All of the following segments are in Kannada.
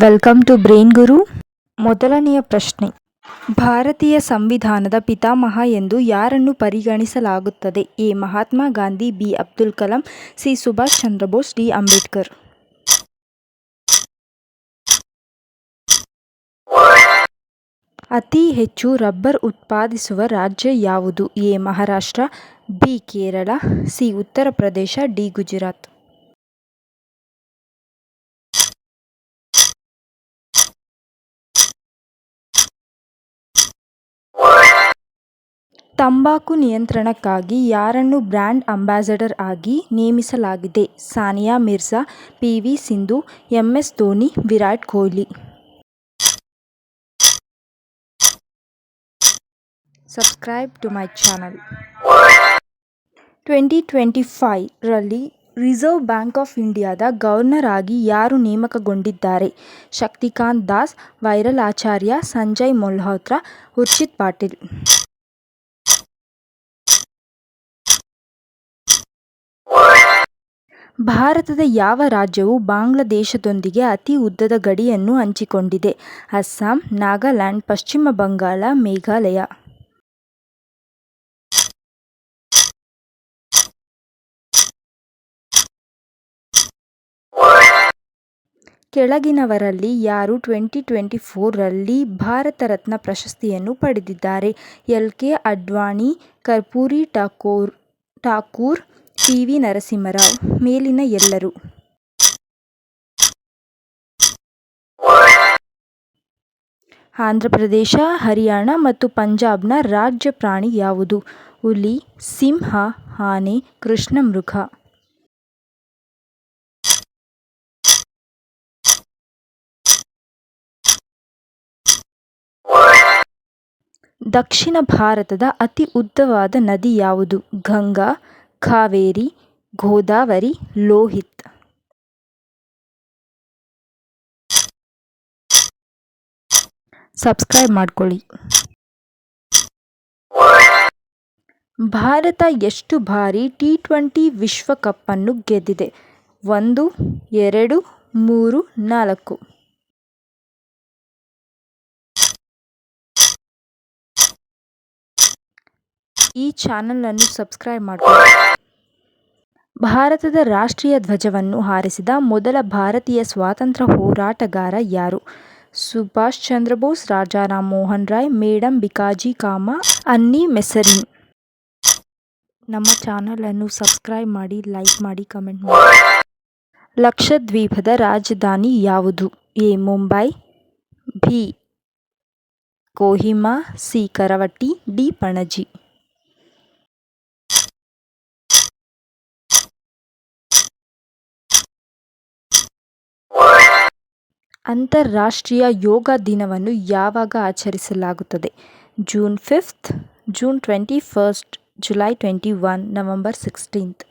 ವೆಲ್ಕಮ್ ಟು ಬ್ರೈನ್ ಗುರು. ಮೊದಲನೆಯ ಪ್ರಶ್ನೆ, ಭಾರತೀಯ ಸಂವಿಧಾನದ ಪಿತಾಮಹ ಎಂದು ಯಾರನ್ನು ಪರಿಗಣಿಸಲಾಗುತ್ತದೆ? A. Mahatma Gandhi, B. Abdul Kalam, C. Subhash Chandra Bose, D. Ambedkar. ಅತಿ ಹೆಚ್ಚು ರಬ್ಬರ್ ಉತ್ಪಾದಿಸುವ ರಾಜ್ಯ ಯಾವುದು? A. Maharashtra, B. Kerala, C. Uttar Pradesh, D. Gujarat. ತಂಬಾಕು ನಿಯಂತ್ರಣಕ್ಕಾಗಿ ಯಾರನ್ನು ಬ್ರ್ಯಾಂಡ್ ಅಂಬಾಸಡರ್ ಆಗಿ ನೇಮಿಸಲಾಗಿದೆ? Sania Mirza, P. V. Sindhu, M. S. Dhoni, Virat Kohli. Subscribe to my channel. 2025 ರಲ್ಲಿ ರಿಸರ್ವ್ ಬ್ಯಾಂಕ್ ಆಫ್ ಇಂಡಿಯಾದ ಗವರ್ನರ್ ಆಗಿ ಯಾರು ನೇಮಕಗೊಂಡಿದ್ದಾರೆ? ಶಕ್ತಿಕಾಂತ್ ದಾಸ್, ವೈರಲ್ ಆಚಾರ್ಯ, ಸಂಜಯ್ ಮಲ್ಹೋತ್ರಾ, ಉರ್ಜಿತ್ ಪಾಟೀಲ್. ಭಾರತದ ಯಾವ ರಾಜ್ಯವು ಬಾಂಗ್ಲಾದೇಶದೊಂದಿಗೆ ಅತಿ ಉದ್ದದ ಗಡಿಯನ್ನು ಹಂಚಿಕೊಂಡಿದೆ? ಅಸ್ಸಾಂ, ನಾಗಾಲ್ಯಾಂಡ್, ಪಶ್ಚಿಮ ಬಂಗಾಳ, ಮೇಘಾಲಯ. ಕೆಳಗಿನವರಲ್ಲಿ ಯಾರು 2024 ರಲ್ಲಿ ಭಾರತ ರತ್ನ ಪ್ರಶಸ್ತಿಯನ್ನು ಪಡೆದಿದ್ದಾರೆ? L. K. Advani, Karpoori Thakur, P. V. Narasimha Rao. ಮೇಲಿನ ಎಲ್ಲರು? ಆಂಧ್ರಪ್ರದೇಶ, ಹರಿಯಾಣ ಮತ್ತು ಪಂಜಾಬ್ನ ರಾಜ್ಯ ಪ್ರಾಣಿ ಯಾವುದು? ಹುಲಿ, ಸಿಂಹ, ಆನೆ, ಕೃಷ್ಣಮೃಗ. ದಕ್ಷಿಣ ಭಾರತದ ಅತಿ ಉದ್ದವಾದ ನದಿ ಯಾವುದು? ಗಂಗಾ, ಕಾವೇರಿ, ಗೋದಾವರಿ, ಲೋಹಿತ್. ಸಬ್ಸ್ಕ್ರೈಬ್ ಮಾಡ್ಕೊಳ್ಳಿ. ಭಾರತ ಎಷ್ಟು ಬಾರಿ T20 ವಿಶ್ವಕಪ್ ಅನ್ನು ಗೆದ್ದಿದೆ? 1, 2, 3, 4. ಈ ಚಾನಲನ್ನು ಸಬ್ಸ್ಕ್ರೈಬ್ ಮಾಡ್ಕೊಳ್ಳಿ. ಭಾರತದ ರಾಷ್ಟ್ರೀಯ ಧ್ವಜವನ್ನು ಹಾರಿಸಿದ ಮೊದಲ ಭಾರತೀಯ ಸ್ವಾತಂತ್ರ್ಯ ಹೋರಾಟಗಾರ ಯಾರು? ಸುಭಾಷ್ ಚಂದ್ರ ಬೋಸ್, ರಾಜಾ ರಾಮ್ ಮೋಹನ್ ರಾಯ್, ಮೇಡಂ ಭಿಕಾಜಿ ಕಾಮಾ, ಅನ್ನಿ ಬೆಸೆಂಟ್. ನಮ್ಮ ಚಾನಲನ್ನು ಸಬ್ಸ್ಕ್ರೈಬ್ ಮಾಡಿ, ಲೈಕ್ ಮಾಡಿ, ಕಮೆಂಟ್ ಮಾಡಿ. ಲಕ್ಷದ್ವೀಪದ ರಾಜಧಾನಿ ಯಾವುದು? A. Mumbai, B. Kohima, C. Kavaratti, D. Panaji. ಅಂತಾರಾಷ್ಟ್ರೀಯ ಯೋಗ ದಿನವನ್ನು ಯಾವಾಗ ಆಚರಿಸಲಾಗುತ್ತದೆ? June 5, June 21, July 21, November 16.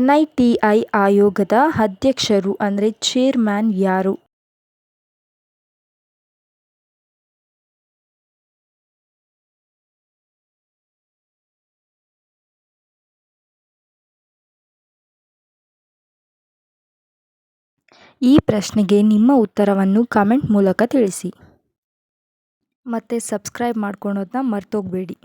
NITI ಆಯೋಗದ ಅಧ್ಯಕ್ಷರು ಅಂದರೆ ಚೇರ್ಮನ್ ಯಾರು? ಈ ಪ್ರಶ್ನೆಗೆ ನಿಮ್ಮ ಉತ್ತರವನ್ನು ಕಮೆಂಟ್ ಮೂಲಕ ತಿಳಿಸಿ. ಮತ್ತೆ ಸಬ್ಸ್ಕ್ರೈಬ್ ಮಾಡ್ಕೊಳೋದನ್ನ ಮರ್ತೋಗಬೇಡಿ.